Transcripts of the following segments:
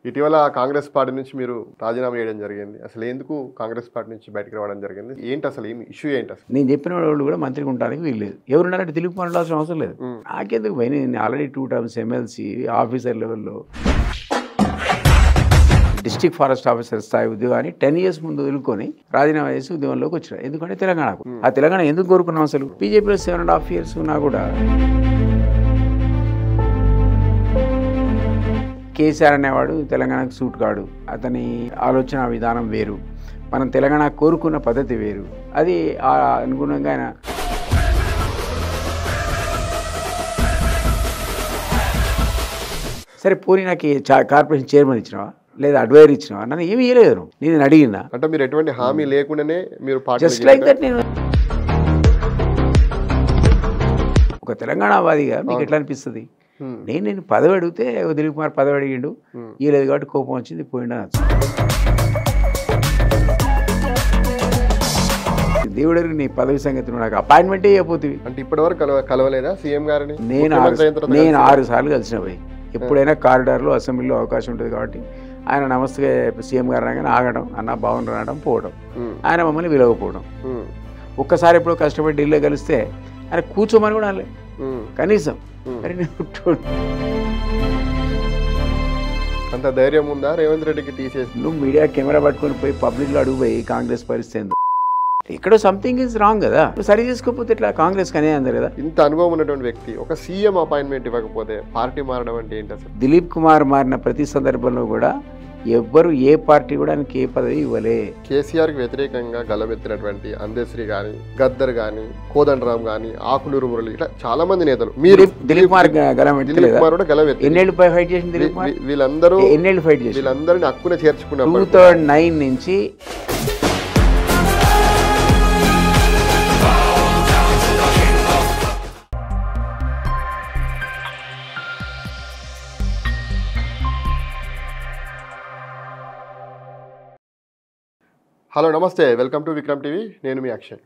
ఇటీవల కాంగ్రెస్ పార్టీ నుంచి మీరు రాజీనామా చేయడం జరిగింది. అసలు ఎందుకు కాంగ్రెస్ పార్టీ నుంచి బయటకు రావడం జరిగింది? ఏంటి అసలు ఏమి ఇష్యూ ఏంటి అసలు? నేను చెప్పిన వాళ్ళు కూడా మంత్రిగా ఉండడానికి వీల్లేదు. ఎవరున్నారంటే దిలీప్ కుమార్ ఉండాల్సిన అవసరం లేదు. నాకెందుకు పోయి నేను ఆల్రెడీ 2 టర్మ్స్ ఎమ్మెల్సీ ఆఫీసర్ లెవెల్లో డిస్ట్రిక్ట్ ఫారెస్ట్ ఆఫీసర్ స్థాయి ఉద్యోగాన్ని 10 years ముందు వదులుకొని రాజీనామా చేసి ఉద్యమంలోకి వచ్చిన. ఎందుకంటే తెలంగాణకు ఆ తెలంగాణ ఎందుకు కోరుకున్నాం? అసలు బీజేపీలో 7.5 years ఉన్నా కూడా కేసీఆర్ అనేవాడు తెలంగాణకు సూట్ కాడు. అతని ఆలోచన విధానం వేరు, మనం తెలంగాణ కోరుకున్న పద్ధతి వేరు. అది అనుగుణంగా ఆయన సరే పోనీ నాకు కార్పొరేషన్ చైర్మన్ ఇచ్చినావా లేదా అడ్వైజర్ ఇచ్చినావా? నన్ను ఏమి ఇవ్వలేదు. నేను అడిగినా అంటే మీరు ఎటువంటి హామీ లేకుండానే మీరు జస్ట్ లైక్ దట్. నేను ఒక తెలంగాణవాదిగా మీకు ఎట్లా అనిపిస్తుంది? నేను పదవి అడిగితే దిలీప్ కుమార్ పదవి అడిగిండు, ఇవ్వలేదు కాబట్టి కోపం వచ్చింది, పోయిండు అనొచ్చు. దేవుడు నీ పదవి సంగతి నాకు అపాయింట్మెంటే ఇవ్వకపోతుంది. అంటే ఇప్పటివరకు కలవలేదా సీఎం గారిని? నేను 6 సార్లు కలిసిన పోయి. ఎప్పుడైనా కారిడార్లో అసెంబ్లీలో అవకాశం ఉంటుంది కాబట్టి ఆయన నమస్తే సీఎం గారు అనగానే ఆగడం, అన్న బాగుండు అనడం, పోవడం. ఆయన మమ్మల్ని విలవకపోవడం. ఒక్కసారి ఎప్పుడో కష్టపడి ఢిల్లీలో కలిస్తే ఆయన కూర్చోమని కూడా అనలే కనీసం. మరి అంత ధైర్యం ఉందా రేవంత్ రెడ్డికి తీసేసి? నువ్వు మీడియా కెమెరా పట్టుకొని పోయి పబ్లిక్లో అడుగుపోయి కాంగ్రెస్ పరిస్థితి ఏందో, ఎక్కడో సంథింగ్ ఈజ్ రాంగ్ కదా. సరి చేసుకోకపోతే ఇట్లా కాంగ్రెస్ కనే అందరు కదా. ఇంత అనుభవం ఉన్నటువంటి వ్యక్తి ఒక సీఎం అపాయింట్మెంట్ ఇవ్వకపోతే పార్టీ మారడం అంటే ఏంటి అసలు? దిలీప్ కుమార్ మారిన ప్రతి సందర్భంలో కూడా ఎవ్వరు ఏ పార్టీ కూడా ఆయనకి ఏ పదవి ఇవ్వలే. కేసీఆర్కి వ్యతిరేకంగా గలమెత్తినటువంటి అందశ్రీ కానీ, గద్దర్ కానీ, కోదండరామ్ కానీ, ఆకునూరు మురళి, ఇట్లా చాలా మంది నేతలు. మీరు దిలీప్ కుమార్ గలమెత్తి ఎన్నేళ్ళు ఫైట్ చేసింది దిలీప్ కుమార్? వీళ్ళందరూ ఎన్నేళ్ళు ఫైట్ చేసి వీళ్ళందరినీ హక్కున చేర్చుకున్నారు. 2009 నుంచి హలో నమస్తే, వెల్కమ్ టు విక్రమ్ టీవీ. నేను మీ అక్షయ్.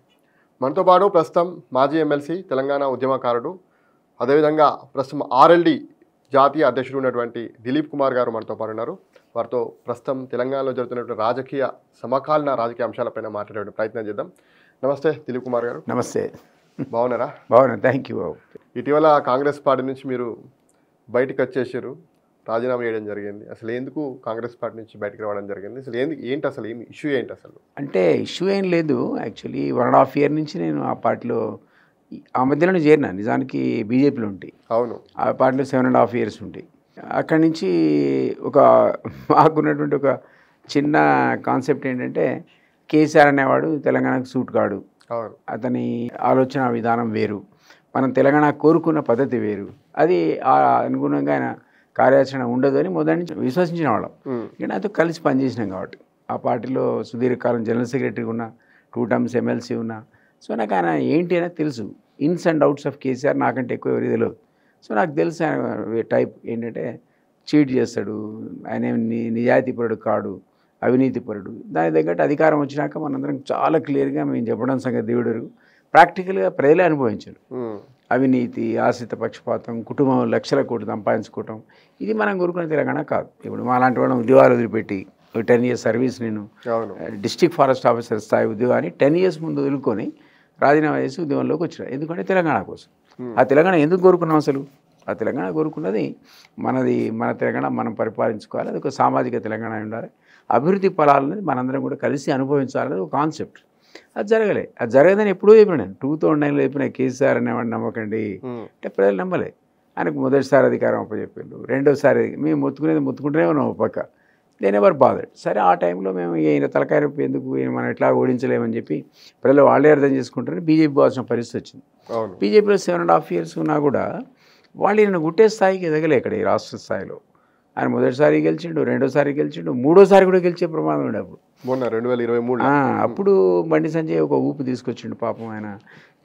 మనతో పాటు ప్రస్తుతం మాజీ ఎమ్మెల్సీ, తెలంగాణ ఉద్యమకారుడు, అదేవిధంగా ప్రస్తుతం ఆర్ఎల్డి జాతీయ అధ్యక్షుడు ఉన్నటువంటి దిలీప్ కుమార్ గారు మనతో పాటు ఉన్నారు. వారితో ప్రస్తుతం తెలంగాణలో జరుగుతున్నటువంటి రాజకీయ సమకాలీన రాజకీయ అంశాలపైన మాట్లాడే ప్రయత్నం చేద్దాం. నమస్తే దిలీప్ కుమార్ గారు. నమస్తే. బాగున్నారా? బాగున్నా, థ్యాంక్ యూ బాబు. ఇటీవల కాంగ్రెస్ పార్టీ నుంచి మీరు బయటకు వచ్చేసారు, రాజీనామా చేయడం జరిగింది. అసలు ఎందుకు కాంగ్రెస్ పార్టీ నుంచి బయటకు రావడం జరిగింది? అసలు ఏంటి అసలు ఏమి ఇష్యూ ఏంటి అసలు? అంటే ఇష్యూ ఏం లేదు. యాక్చువల్లీ 1.5 year నుంచి నేను ఆ పార్టీలో ఆ మధ్యలోనే చేరినా. నిజానికి బీజేపీలో ఉంటాయి. అవును, ఆ పార్టీలో 7.5 years ఉంటాయి. అక్కడి నుంచి మాకున్నటువంటి ఒక చిన్న కాన్సెప్ట్ ఏంటంటే కేసీఆర్ అనేవాడు తెలంగాణకు సూట్ కాడు. అతని ఆలోచన విధానం వేరు, మనం తెలంగాణ కోరుకున్న పద్ధతి వేరు. అది అనుగుణంగా ఆయన కార్యాచరణ ఉండదు అని మొదటి నుంచి విశ్వసించిన వాళ్ళం. ఇక నాతో కలిసి పనిచేసినాం కాబట్టి ఆ పార్టీలో సుదీర్ఘకాలం జనరల్ సెక్రటరీ ఉన్నా, 2 terms ఎమ్మెల్సీ ఉన్నా. సో నాకు ఆయన ఏంటి అనేది తెలుసు. ఇన్స్ అండ్ అవుట్స్ ఆఫ్ కేసీఆర్ నాకంటే ఎక్కువ ఎవరికి తెలియదు. సో నాకు తెలుసు ఆయన టైప్ ఏంటంటే చీట్ చేస్తాడు, ఆయన నిజాయితీపరుడు కాడు, అవినీతిపరుడు. దాని తగ్గట్టు అధికారం వచ్చినాక మనందరం చాలా క్లియర్గా మేము చెప్పడం సంగతి దేవుడు ప్రాక్టికల్గా ప్రజలే అనుభవించారు. అవినీతి, ఆశ్రిత పక్షపాతం, కుటుంబం లక్షల కోట్లు సంపాదించుకోవటం, ఇది మనం కోరుకునే తెలంగాణ కాదు. ఇప్పుడు మా లాంటి వాళ్ళని ఉద్యోగాలు వదిలిపెట్టి 10 years సర్వీస్, నేను డిస్ట్రిక్ట్ ఫారెస్ట్ ఆఫీసర్ స్థాయి ఉద్యోగాన్ని 10 years ముందు వదులుకొని రాజీనామా చేసి ఉద్యమంలోకి వచ్చిన. ఎందుకంటే తెలంగాణ కోసం. ఆ తెలంగాణ ఎందుకు కోరుకున్నాం? అసలు ఆ తెలంగాణ కోరుకున్నది మన తెలంగాణ మనం పరిపాలించుకోవాలి. అది ఒక సామాజిక తెలంగాణ ఉండాలి. అభివృద్ధి ఫలాలనేది మనందరం కూడా కలిసి అనుభవించాలనేది ఒక కాన్సెప్ట్. అది జరగలే. అది జరగదని ఎప్పుడూ చెప్పిన నేను 2009లో చెప్పిన కేసీఆర్ అనేవాడిని నమ్మకండి అంటే ప్రజలు నమ్మలే. ఆయనకు మొదటిసారి అధికారం అప్పచెప్పారు, రెండోసారి మేము మొత్తుకుంటూనే ఉన్నాం పక్క. నేను ఎవరు బాధడు. సరే ఆ టైంలో మేము ఈయన తలకాయ నొప్పి ఎందుకు, ఈయన మనం ఎట్లా ఓడించలేమని చెప్పి ప్రజలు వాళ్ళే అర్థం చేసుకుంటారని బీజేపీ పోవాల్సిన పరిస్థితి వచ్చింది. బీజేపీలో 7.5 years ఉన్నా కూడా వాళ్ళు ఈయన గుట్టే స్థాయికి ఎదగలే. ఇక్కడ ఈ రాష్ట్ర స్థాయిలో ఆయన మొదటిసారి గెలిచిండు, రెండోసారి గెలిచిండు, మూడోసారి కూడా గెలిచే ప్రమాదం ఉండే అప్పుడు 2023. అప్పుడు బండి సంజయ్ ఒక ఊపు తీసుకొచ్చిండు. పాపం ఆయన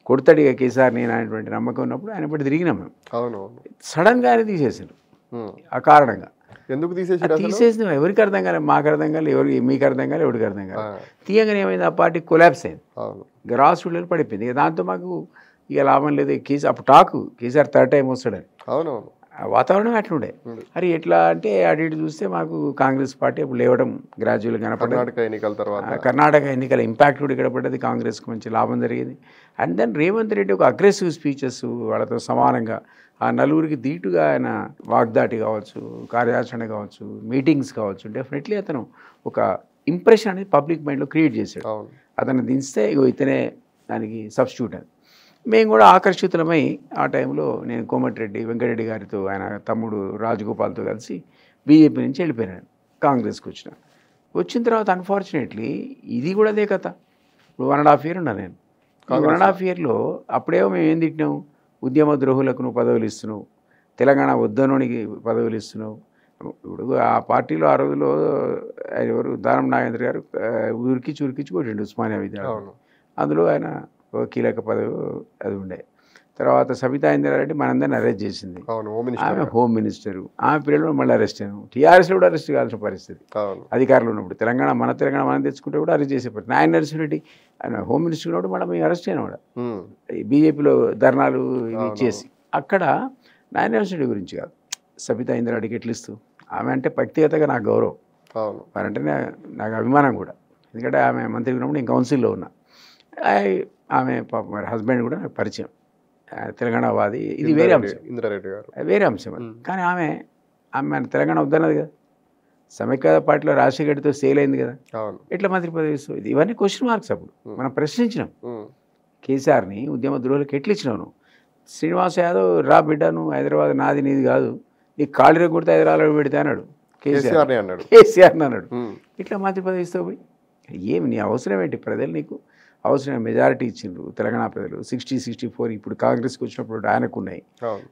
కొడతాడిగా కేసీఆర్ నేను అనేటువంటి నమ్మకం ఉన్నప్పుడు ఆయన బట్టి తిరిగినాం మేము. సడన్గా ఆయన తీసేసారు. ఆ కారణంగా ఎందుకు తీసేసిన ఎవరికి అర్థం కాలేదు, మాకు అర్థం కాలేదు, మీకు అర్థం కాలేదు, ఎవరికి అర్థం కాలేదు. తీయగానే ఏమైంది, ఆ పార్టీ కొలాప్స్ అయింది, గ్రాస్ రూట్ పడిపోయింది. ఇక దాంతో మాకు ఇక లాభం లేదు. అప్పుడు టాకు కేసీఆర్ 3rd time వస్తాడని. వాతావరణం అట్లుండే. అరే ఎట్లా అంటే అటు ఇటు చూస్తే మాకు కాంగ్రెస్ పార్టీ అప్పుడు లేవడం గ్రాడ్యువల్గా కనపడ్డది. కర్ణాటక ఎన్నికల ఇంపాక్ట్ కూడా ఇక్కడ పడ్డది. కాంగ్రెస్కి మంచి లాభం జరిగింది. అండ్ దెన్ రేవంత్ రెడ్డి ఒక అగ్రెసివ్ స్పీచెస్ వాళ్ళతో సమానంగా ఆ నలుగురికి ధీటుగా ఆయన వాగ్దాటి కావచ్చు, కార్యాచరణ కావచ్చు, మీటింగ్స్ కావచ్చు, డెఫినెట్లీ అతను ఒక ఇంప్రెషన్ అనేది పబ్లిక్ మైండ్లో క్రియేట్ చేశాడు. అతను దించితే ఇగో ఇతనే దానికి సబ్స్టిట్యూట్ అని. మేము కూడా ఆకర్షితులమై ఆ టైంలో నేను కోమటిరెడ్డి వెంకటరెడ్డి గారితో ఆయన తమ్ముడు రాజగోపాల్తో కలిసి బీజేపీ నుంచి వెళ్ళిపోయాను, కాంగ్రెస్కి వచ్చిన తర్వాత అన్ఫార్చునేట్లీ ఇది కూడా అదే కథ. ఇప్పుడు 1.5 year ఉన్నా నేను. 1.5 yearలో అప్పుడేమో మేము ఏం తిట్టినాం, ఉద్యమ ద్రోహులకు నువ్వు పదవులు ఇస్తున్నావు, తెలంగాణ వద్దనోనికి పదవులు ఇస్తున్నావు. ఇప్పుడు ఆ పార్టీలో ఆ రోజులో ఎవరు దానం నాగేంద్ర గారు ఉరికిచ్చి కొట్టిండు ఉస్మానియా విద్యార్థి. అందులో ఆయన కీలక పదవి అది ఉండే. తర్వాత సబితా ఇంద్రారెడ్డి మనందరిని అరెస్ట్ చేసింది. ఆమె హోమ్ మినిస్టరు. ఆమె పిల్లలు మళ్ళీ అరెస్ట్ అయ్యాను. టీఆర్ఎస్లో కూడా అరెస్ట్ కావాల్సిన పరిస్థితి అధికారులు ఉన్నప్పుడు. తెలంగాణ మనం తెచ్చుకుంటే కూడా అరెస్ట్ చేసే పరిస్థితి. నాయన నరసింహరెడ్డి ఆయన హోమ్ మినిస్టర్ ఉన్నప్పుడు మళ్ళీ మేము అరెస్ట్ అయినా కూడా బీజేపీలో ధర్నాలు ఇచ్చేసి. అక్కడ నాయన నరసింహరెడ్డి గురించి కాదు, సబితా ఇంద్రారెడ్డికి ఎట్లు ఇస్తూ ఆమె అంటే వ్యక్తిగతంగా నాకు గౌరవం, వారంటే నాకు అభిమానం కూడా. ఎందుకంటే ఆమె మంత్రి ఉన్నప్పుడు నేను కౌన్సిల్లో ఉన్నా. ఆమె పాప మరి హస్బెండ్ కూడా నాకు పరిచయం, తెలంగాణ వాది. ఇది వేరే అంశం, ఇంద్రారెడ్డి గారు వేరే అంశం. కానీ ఆమె తెలంగాణ వద్దన్నది కదా, సమైక్య పార్టీలో రాజశేఖర్తో సేల్ అయింది కదా, ఎట్లా మంత్రి పదవి ఇస్తుంది? ఇవన్నీ క్వశ్చన్ మార్క్స్. అప్పుడు మనం ప్రశ్నించినాం కేసీఆర్ని, ఉద్యమ ద్రోహులకు ఎట్లు ఇచ్చినావు? శ్రీనివాస్ యాదవ్ రా బిడ్డ, నువ్వు హైదరాబాద్ నాది నీది కాదు, నీకు కాళ్ళ కొడితే హైదరాబాద్లో పెడితే అన్నాడు కేసీఆర్ని అన్నాడు. ఇట్లా మంత్రి పదవి ఇస్తావు పోయి? ఏమి నీ అవసరం ఏంటి? ప్రజలు నీకు అవసరం మెజారిటీ ఇచ్చిండ్రు తెలంగాణ ప్రజలు 60-64. ఇప్పుడు కాంగ్రెస్కి వచ్చినప్పుడు ఆయనకున్నాయి.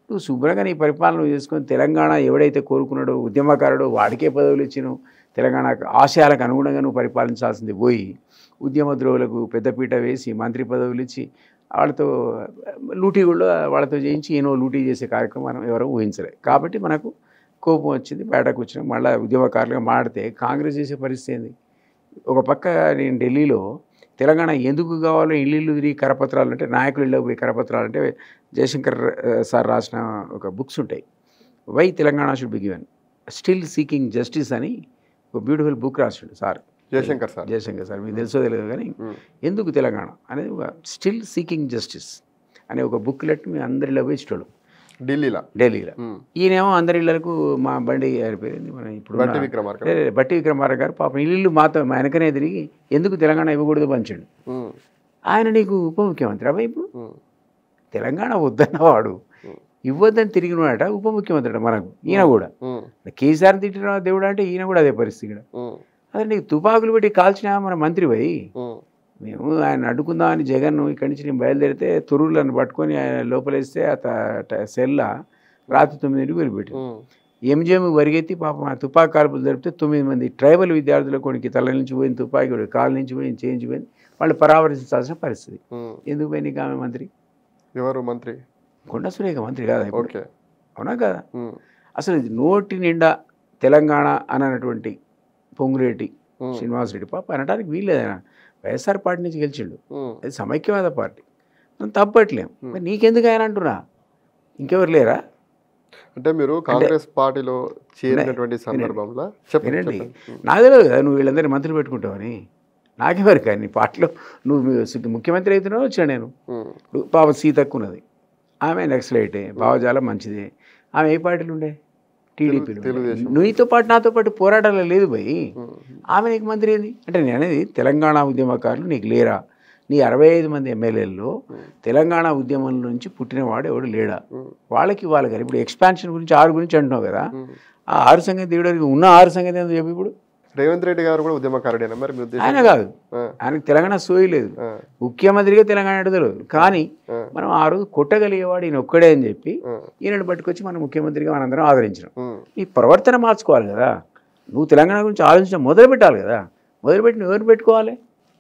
నువ్వు శుభ్రంగా నీ పరిపాలన చేసుకొని తెలంగాణ ఎవడైతే కోరుకున్నాడో ఉద్యమకారుడో వాడికే పదవులు ఇచ్చినావు. తెలంగాణ ఆశయాలకు అనుగుణంగా నువ్వు పరిపాలించాల్సింది పోయి ఉద్యమ ద్రోహులకు పెద్దపీట వేసి మంత్రి పదవులు ఇచ్చి వాళ్ళతో లూటీ కూడా వాళ్ళతో చేయించి ఏనో లూటీ చేసే కార్యక్రమం మనం ఎవరో ఊహించలే. కాబట్టి మనకు కోపం వచ్చింది, బయటకు వచ్చినాం. మళ్ళీ ఉద్యమకారులుగా మాడితే కాంగ్రెస్ చేసే పరిస్థితి ఏంది? ఒక పక్క నేను ఢిల్లీలో తెలంగాణ ఎందుకు కావాలో ఇల్లు తిరిగి కరపత్రాలు అంటే, నాయకులు ఇళ్ళకి పోయి కరపత్రాలు అంటే, జయశంకర్ సార్ రాసిన ఒక బుక్స్ ఉంటాయి. Why Telangana should be given, still seeking justice అని ఒక బ్యూటిఫుల్ బుక్ రాసాడు సార్ జయశంకర్ సార్. మీకు తెలుసో తెలియదు కానీ ఎందుకు తెలంగాణ అనేది ఒక స్టిల్ సీకింగ్ జస్టిస్ అనే ఒక బుక్లెట్ మీ అందరిలో పోయి ఇష్టం ఢిల్లీలో. ఈయనేమో అందరి ఇళ్లకు మా బండి అయిపోయింది. మనం ఇప్పుడు బట్టి విక్రమార్క గారు పాపం ఇల్లు మాతో మా వెనకనే తిరిగి ఎందుకు తెలంగాణ ఇవ్వకూడదు పంచాడు. ఆయన నీకు ఉప ముఖ్యమంత్రి అబ్బాయి. ఇప్పుడు తెలంగాణ వద్దన్నవాడు ఇవ్వద్దని తిరిగినాడట ఉప ముఖ్యమంత్రి అట మనకు. ఈయన కూడా కేసీఆర్ తిట్టిన దేవుడు అంటే ఈయన కూడా అదే పరిస్థితి. ఇక్కడ అదే నీకు తుపాకులు పెట్టి కాల్చిన మన మంత్రి పోయి మేము ఆయన అడ్డుకుందామని జగన్ ఇక్కడి నుంచి నేను బయలుదేరితే తురులను పట్టుకొని ఆయన లోపలేస్తే సెల్ల రాత్రి 9 వెళ్ళిపెట్టి ఎంజిఎం వరిగెత్తి పాపం ఆ తుపాకి కాల్పులు జరిపితే 9 మంది ట్రైబల్ విద్యార్థుల కొనికి తల నుంచి పోయిన తుపాకి కాళ్ళ నుంచి పోయింది చేయించిపోయింది. వాళ్ళు పరామర్శించాల్సిన పరిస్థితి. ఎందుకు పోయి నీకు ఆమె మంత్రి? ఎవరు మంత్రి? కొండా సురేఖ మంత్రి కాదా? అవునా కదా? అసలు నోటి నిండా తెలంగాణ అన్నటువంటి పొంగులేటి శ్రీనివాసరెడ్డి పాప అనడానికి వీల్లేదైనా వైఎస్ఆర్ పార్టీ నుంచి గెలిచిండు, అది సమైక్యవాద పార్టీ, మనం తప్పట్లేం. మరి నీకెందుకు ఆయన అంటున్నా? ఇంకెవరు లేరా? అంటే మీరు కాంగ్రెస్ పార్టీలో చేరినటువంటి సందర్భంలో వినండి, నాకు తెలియదు కదా నువ్వు వీళ్ళందరినీ మంత్రులు పెట్టుకుంటావని. నాకెవరు కానీ నీ పార్టీలో నువ్వు ముఖ్యమంత్రి అవుతున్నావు వచ్చా నేను. పాప సీతక్కు ఉన్నది, ఆమె నక్సలైటే, భావజాలం మంచిదే. ఆమె ఏ పార్టీలు ఉండే? టీడీపీలో. నువ్వుతో పాటు నాతో పాటు పోరాటాలు లేదు పోయి ఆమె నీకు మంత్రి ఏంది అంటే? నేను అనేది తెలంగాణ ఉద్యమకారులు నీకు లేరా? నీ 65 మంది ఎమ్మెల్యేల్లో తెలంగాణ ఉద్యమం నుంచి పుట్టినవాడు ఎవడు లేడా? వాళ్ళకి ఇవ్వాలి కదా. ఇప్పుడు ఎక్స్పాన్షన్ గురించి 6 గురించి అంటున్నావు కదా, ఆ 6 సంగతి దేవుడికి ఉన్న 6 సంగతి ఏందో చెప్పి. ఇప్పుడు రేవంత్ రెడ్డి గారు కూడా ఉద్యమకారుడేనా? మరి ఆయన కాదు, ఆయనకు తెలంగాణ సోయి లేదు, ముఖ్యమంత్రిగా తెలంగాణ తెలియదు. కానీ మనం ఆ రోజు కొట్టగలిగేవాడు ఈయన ఒక్కడే అని చెప్పి ఈయనను పట్టుకొచ్చి మనం ముఖ్యమంత్రిగా మనందరం ఆదరించినాం. ఈ ప్రవర్తన మార్చుకోవాలి కదా. నువ్వు తెలంగాణ గురించి ఆలోచించడం మొదలు పెట్టాలి కదా. మొదలుపెట్టి ఎవరు పెట్టుకోవాలి?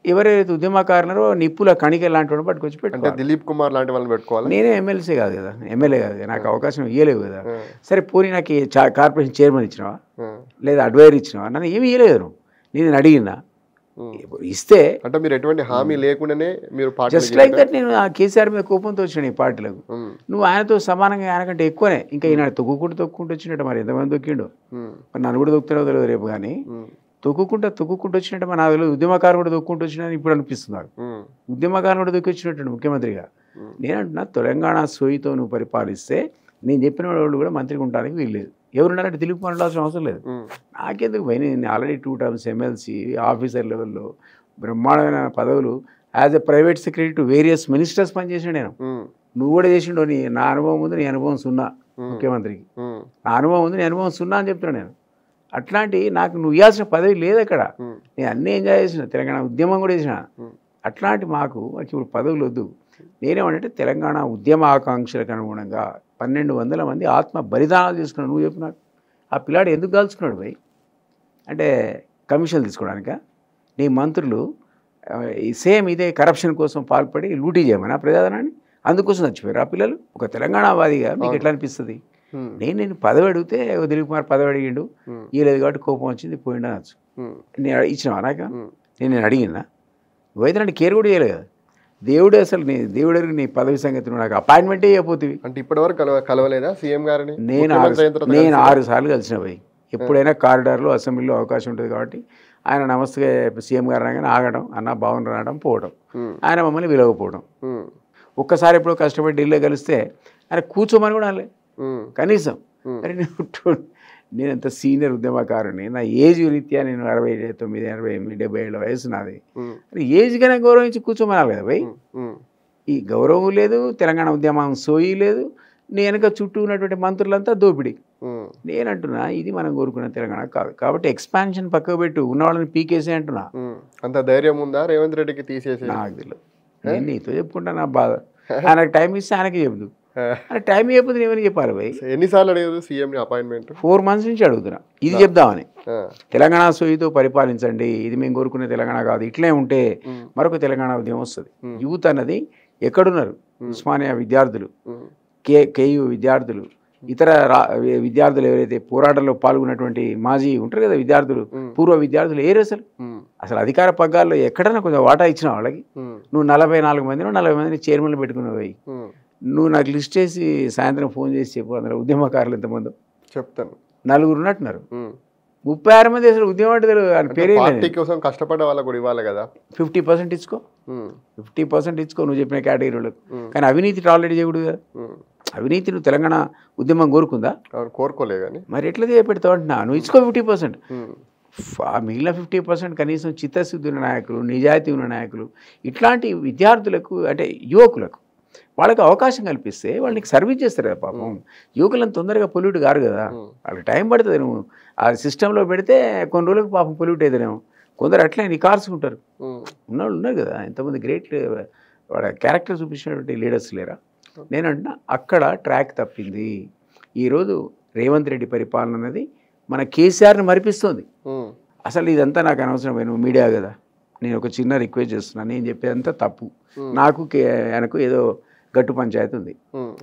ఎవరైతే ఉద్యమకారులరో నిప్పుల కణిక లాంటి వాడు పట్టుకొచ్చి పెట్టుకోవాలి. దిలీప్ కుమార్ లాంటి వాళ్ళని పెట్టుకోవాలి. నేనే ఎమ్మెల్సీ కాదు కదా, ఎమ్మెల్యే కాదు కదా, నాకు అవకాశం ఇవ్వలేవు కదా. సరే పోనీ నాకు కార్పొరేషన్ చైర్మన్ ఇచ్చినావా లేదా అడ్వైజర్ ఇచ్చినావా? నన్ను ఏమి ఇవ్వలేదు. నువ్వు నేను అడిగినా ఇస్తే అంటే మీరు ఎటువంటి హామీ లేకుండానే మీరు జస్ట్ లైక్ దట్ నేను ఆ కేసీఆర్ మీద కోపంతో వచ్చినాను ఈ పార్టీలకు. నువ్వు ఆయనతో సమానంగా ఆయనకంటే ఎక్కువనే ఇంకా ఈయన తొక్కుంటూ వచ్చినట్టు మరి ఎంతమంది తొక్కిండు, మరి నన్ను కూడా తొక్కుతారో తెలియదు రేపు. కానీ తొక్కుంటూ వచ్చినట్టు మన నాకు తెలియదు. ఉద్యమకారులు కూడా తొక్కుంటూ వచ్చినట్టు ఇప్పుడు అనిపిస్తుంది నాకు. ఉద్యమకారులు కూడా తొక్కి వచ్చినట్టు ముఖ్యమంత్రిగా. నేనంటున్నా తెలంగాణ సోయితో నువ్వు పరిపాలిస్తే నేను చెప్పిన వాళ్ళు కూడా మంత్రికి ఉండడానికి వీల్లేదు. ఎవరున్నారంటే తెలుగు పనులాల్సిన అవసరం లేదు. నాకెందుకు పోయి నేను ఆల్రెడీ 2 టర్మ్స్ ఎమ్మెల్సీ ఆఫీసర్ లెవెల్లో బ్రహ్మాండమైన పదవులు as a private secretary to various ministers పనిచేసాను నేను. నువ్వు కూడా చేసిండో నా అనుభవం ఉంది, నీ అనుభవం 0 ముఖ్యమంత్రికి. నా అనుభవం ఉంది, నీ అనుభవం 0 అని చెప్తున్నాను నేను. అట్లాంటి నాకు నువ్వు ఇవ్వాల్సిన పదవి లేదు అక్కడ. నేను అన్నీ ఎంజాయ్ చేసిన, తెలంగాణ ఉద్యమం కూడా చేసిన. అట్లాంటి మాకు ఇప్పుడు పదవులు వద్దు. నేనేమంటే తెలంగాణ ఉద్యమ ఆకాంక్షలకు అనుగుణంగా 1200 మంది ఆత్మ బలిదానాలు చేసుకున్నాడు. నువ్వు చెప్పు నాకు, ఆ పిల్లాడు ఎందుకు కాల్చుకున్నాడు పోయి అంటే కమిషన్లు తీసుకోవడానిక? నీ మంత్రులు సేమ్ ఇదే కరప్షన్ కోసం పాల్పడి లూటీ చేయమని ఆ ప్రజాధనాన్ని, అందుకోసం చచ్చిపోయారు ఆ పిల్లలు. ఒక తెలంగాణవాదిగా మీకు ఎట్లా అనిపిస్తుంది? నేను పదవి అడిగితే దిలీప్ కుమార్ పదవి అడిగిండు, ఇవ్వలేదు కాబట్టి కోపం వచ్చింది పోయిండు అనొచ్చు. నేను ఇచ్చినావా నాక? నేను అడిగినా? నువ్వైతే నన్ను కేర్ కూడా చేయలేదు కదా. దేవుడు అసలు దేవుడు నీ పదవి సంగతి నాకు అపాయింట్మెంటే ఇవ్వపోతుంది. అంటే ఇప్పటివరకు కలవలేదా సీఎం గారిని? నేను 6 సార్లు కలిసిన పోయి. ఎప్పుడైనా కారిడార్లో అసెంబ్లీలో అవకాశం ఉంటుంది కాబట్టి ఆయన నమస్తే సీఎం గారు అనగానే ఆగడం, అన్న బాగుండు అనడం, పోవడం. ఆయన మమ్మల్ని విలవకపోవడం. ఒక్కసారి ఎప్పుడో కష్టపడి ఢిల్లీలో కలిస్తే ఆయన కూర్చోమని కూడా అనలే కనీసం. అరే నేను అంత సీనియర్ ఉద్యమకారుని, నా ఏజ్ రీత్యా నేను 69, 68, 70 ఏళ్ళ వయసు నాది. ఏజ్ కన్నా గౌరవించి కూర్చోమనాలి కదా భయ్. ఈ గౌరవం లేదు, తెలంగాణ ఉద్యమం సోయి లేదు, నీ వెనక చుట్టూ ఉన్నటువంటి మంత్రులంతా దోపిడీ. నేనంటున్నా ఇది మనం కోరుకున్న తెలంగాణ కాదు. కాబట్టి ఎక్స్పాన్షన్ పక్కకు పెట్టు, ఉన్నవాళ్ళని పీకేసే అంటున్నా. అంత ధైర్యం ఉందా రేవంత్ రెడ్డికి తీసేసి? నాకు తెలియదు, నేను నీతో చెప్పుకుంటా నా బాధ. ఆయనకు టైం ఇస్తే ఆయనకి చెబుదు, ఆయన టైం చెప్పదు ఏమని చెప్పాలి భయ్. ఎన్నిసార్లు అడిగదు సీఎం అపాయింట్మెంట్? 4 months నుంచి అడుగుతున్నా ఇది చెప్దామని. తెలంగాణ సోయితో పరిపాలించండి, ఇది మేము కోరుకునే తెలంగాణ కాదు. ఇట్లే ఉంటే మరొక తెలంగాణ ఉద్యమం వస్తుంది. యూత్ అన్నది ఎక్కడున్నారు? ఉస్మానియా విద్యార్థులు, కేయూ విద్యార్థులు, ఇతర విద్యార్థులు ఎవరైతే పోరాటంలో పాల్గొన్నటువంటి మాజీ ఉంటారు కదా విద్యార్థులు, పూర్వ విద్యార్థులు ఏరు అసలు అధికార పగ్గాల్లో ఎక్కడన్నా కొంచెం వాటా ఇచ్చిన వాళ్ళకి. నువ్వు 44 మందిని 40 మందిని చైర్మన్లు పెట్టుకున్నావు. నువ్వు నాకు లిస్ట్ చేసి సాయంత్రం ఫోన్ చేసి చెప్పు అందులో ఉద్యమకారులు ఎంతమంది చెప్తాను. 4 ఉన్నట్టున్నారు. 36 మంది అసలు ఉద్యమం అంటే పేరే కోసం కష్టపడ్డ వాళ్ళకు కూడా ఇవ్వాలి కదా. 50% ఇచ్చుకో, 50% ఇచ్చుకో నువ్వు చెప్పిన కేటగిరీలకు. కానీ అవినీతి టాలరేట్ చేయకూడదు కదా. అవినీతి నువ్వు తెలంగాణ ఉద్యమం కోరుకుందా? కోరుకోలే కానీ మరి ఎట్లా చేపెడతావు అంటున్నా. నువ్వు ఇచ్చుకో 50%. మిగిలిన 50% కనీసం చిత్తశుద్ధి ఉన్న నాయకులు, నిజాయితీ ఉన్న నాయకులు, ఇట్లాంటి విద్యార్థులకు అంటే యువకులకు వాళ్ళకి అవకాశం కల్పిస్తే వాళ్ళకి సర్వీస్ చేస్తారు కదా. పాపం యువకులను తొందరగా పొల్యూట్ కారు కదా, వాళ్ళకి టైం పడుతుంది. నువ్వు ఆ సిస్టంలో పెడితే కొన్ని రోజులకు పాపం పొల్యూట్ అవుతానేమో. కొందరు అట్లే నికార్సుకుంటారు, ఉన్నవాళ్ళు ఉన్నారు కదా. ఎంతమంది గ్రేట్ వాళ్ళ క్యారెక్టర్ చూపించినటువంటి లీడర్స్ లేరా? నేనంటున్నా అక్కడ ట్రాక్ తప్పింది. ఈరోజు రేవంత్ రెడ్డి పరిపాలన అనేది మన కేసీఆర్ని మరిపిస్తుంది. అసలు ఇదంతా నాకు అనవసరమే, నువ్వు మీడియా కదా. నేను ఒక చిన్న రిక్వెస్ట్ చేస్తున్నాను, నేను చెప్పేదంతా తప్పు. నాకు ఆయనకు ఏదో గట్టు పంచాయతీ ఉంది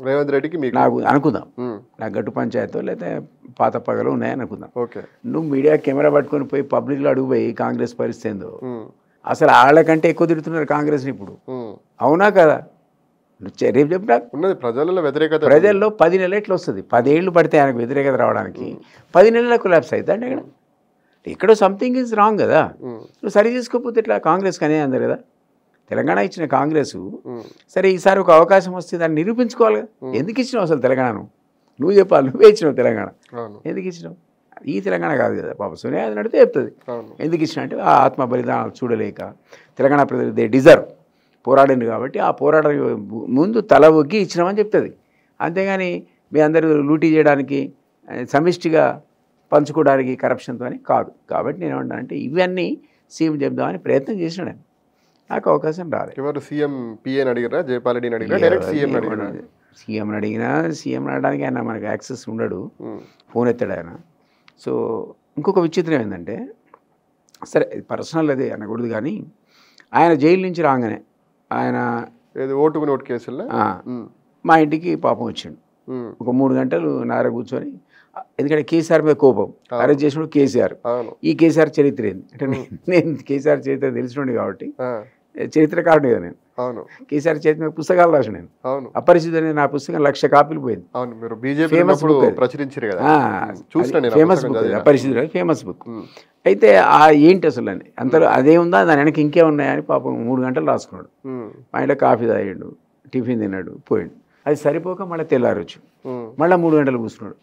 రేవంత్ రెడ్డికి, నాకు అనుకుందాం. నాకు గట్టు పంచాయతీ లేదా పాత పగలు ఉన్నాయని అనుకుందాం. నువ్వు మీడియా కెమెరా పట్టుకొని పోయి పబ్లిక్లో అడుగుపోయి కాంగ్రెస్ పరిస్థితి ఏందో. అసలు వాళ్ళకంటే ఎక్కువ తిరుగుతున్నారు కాంగ్రెస్ని ఇప్పుడు, అవునా కదా? రేపు చెప్పినా ఉన్నది ప్రజలలో వ్యతిరేకత. ప్రజల్లో 10 నెలలు ఎట్లా వస్తుంది? 10 ఏళ్ళు పడితే ఆయనకు వ్యతిరేకత రావడానికి 10 నెలల కొలాప్స్ అవుతుంది అంటే ఎక్కడో సంథింగ్ ఈజ్ రాంగ్ కదా. నువ్వు సరి చేసుకోకపోతే ఇట్లా కాంగ్రెస్కి అనే అందరు కదా. తెలంగాణ ఇచ్చిన కాంగ్రెస్ సరే ఈసారి ఒక అవకాశం వస్తే దాన్ని నిరూపించుకోవాలి కదా. ఎందుకు ఇచ్చినావు అసలు తెలంగాణను? నువ్వు చెప్పాలి, నువ్వే ఇచ్చినావు తెలంగాణ. ఎందుకు ఇచ్చినావు? ఈ తెలంగాణ కాదు కదా. పాప సోనియా గాంధీ నడితే చెప్తుంది ఎందుకు ఇచ్చినా అంటే ఆ ఆత్మ బలిదానాలు చూడలేక తెలంగాణ ప్రజలు దే డిజర్వ్ పోరాడింది కాబట్టి ఆ పోరాటం ముందు తల ఒగ్గి ఇచ్చినామని చెప్తుంది. అంతేగాని మీ అందరూ లూటీ చేయడానికి సమిష్టిగా పంచుకోవడానికి కరప్షన్తో అని కాదు. కాబట్టి నేను ఏమంటానంటే ఇవన్నీ సీఎం చెప్దామని ప్రయత్నం చేసినాడు. నాకు అవకాశం రాలేదు. ఎవరు సీఎం పిఏని అడిగారా? జయపాల్రెడ్డిని అడిగారా? డైరెక్ట్ సీఎంని అడిగినా సీఎం అనడానికి ఆయన మనకు యాక్సెస్ ఉండడు, ఫోన్ ఎత్తాడు ఆయన. సో ఇంకొక విచిత్రం ఏంటంటే సరే పర్సనల్ అదే అనకూడదు కానీ ఆయన జైలు నుంచి రాగానే ఆయన ఓటుకు నోటు కేసుల్లో మా ఇంటికి పాపం వచ్చిండు. ఒక 3 గంటలు నార కూర్చొని ఎందుకంటే కేసీఆర్ మీద కోపం, అరెస్ట్ చేసినప్పుడు కేసీఆర్. అవును. ఈ కేసీఆర్ చరిత్ర ఏంది అంటే నేను కేసీఆర్ చరిత్ర తెలిసినోడి కాబట్టి చరిత్రకారుడు కదా నేను. అవును. కేసీఆర్ చేతి మీద పుస్తకాలు రాసిన నేను. అవును. అపరిచితుడు అనే నా పుస్తకం 1,00,000 కాపీలు పోయింది. అవును. మీరు బీజేపీ ఫేమస్ బుక్ ప్రచురించారు కదా, ఫేమస్ బుక్, అపరిచితుడు ఫేమస్ బుక్. అయితే ఏంటి అసలు అని అంతలో అదే ఉందా, దాని వెనక ఇంకే ఉన్నాయని పాపం 3 గంటలు రాసుకున్నాడు. మా ఇంట్లో కాఫీ తాగాడు, టిఫిన్ తిన్నాడు, పోయాడు. అది సరిపోక మళ్ళీ తెల్లారొచ్చు, మళ్ళీ 3 గంటలు కూర్చున్నాడు,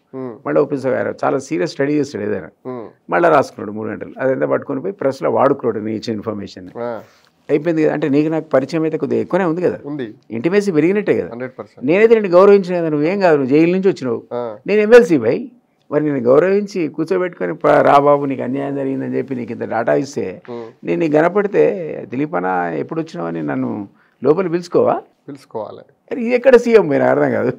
మళ్ళీ పుస్తకం చాలా సీరియస్ స్టడీ చేస్తాడు ఏదైనా, మళ్ళీ రాసుకున్నాడు 3 గంటలు. అదంతా పట్టుకొని పోయి ప్రెస్లో వాడుకున్నాడు నీ ఇచ్చిన ఇన్ఫర్మేషన్. అయిపోయింది కదా. అంటే నీకు నాకు పరిచయం అయితే కొద్దిగా ఎక్కువనే ఉంది కదా, ఇంటిమేసి పెరిగినట్టే కదా. నేనైతే నేను గౌరవించిన కదా, నువ్వేం కాదు, నువ్వు జైలు నుంచి వచ్చినావు, నేను ఎమ్మెల్సీ భయ్. మరి నేను గౌరవించి కూర్చోబెట్టుకొని రా బాబు నీకు అన్యాయం జరిగిందని చెప్పి నీకు ఇంత డాటా ఇస్తే నేను నీకు కనపడితే దిలీపన ఎప్పుడు వచ్చినావని నన్ను లోపల పిలుచుకోవాలి. ఇది ఎక్కడ సీఎం మీరు అర్థం కాదు.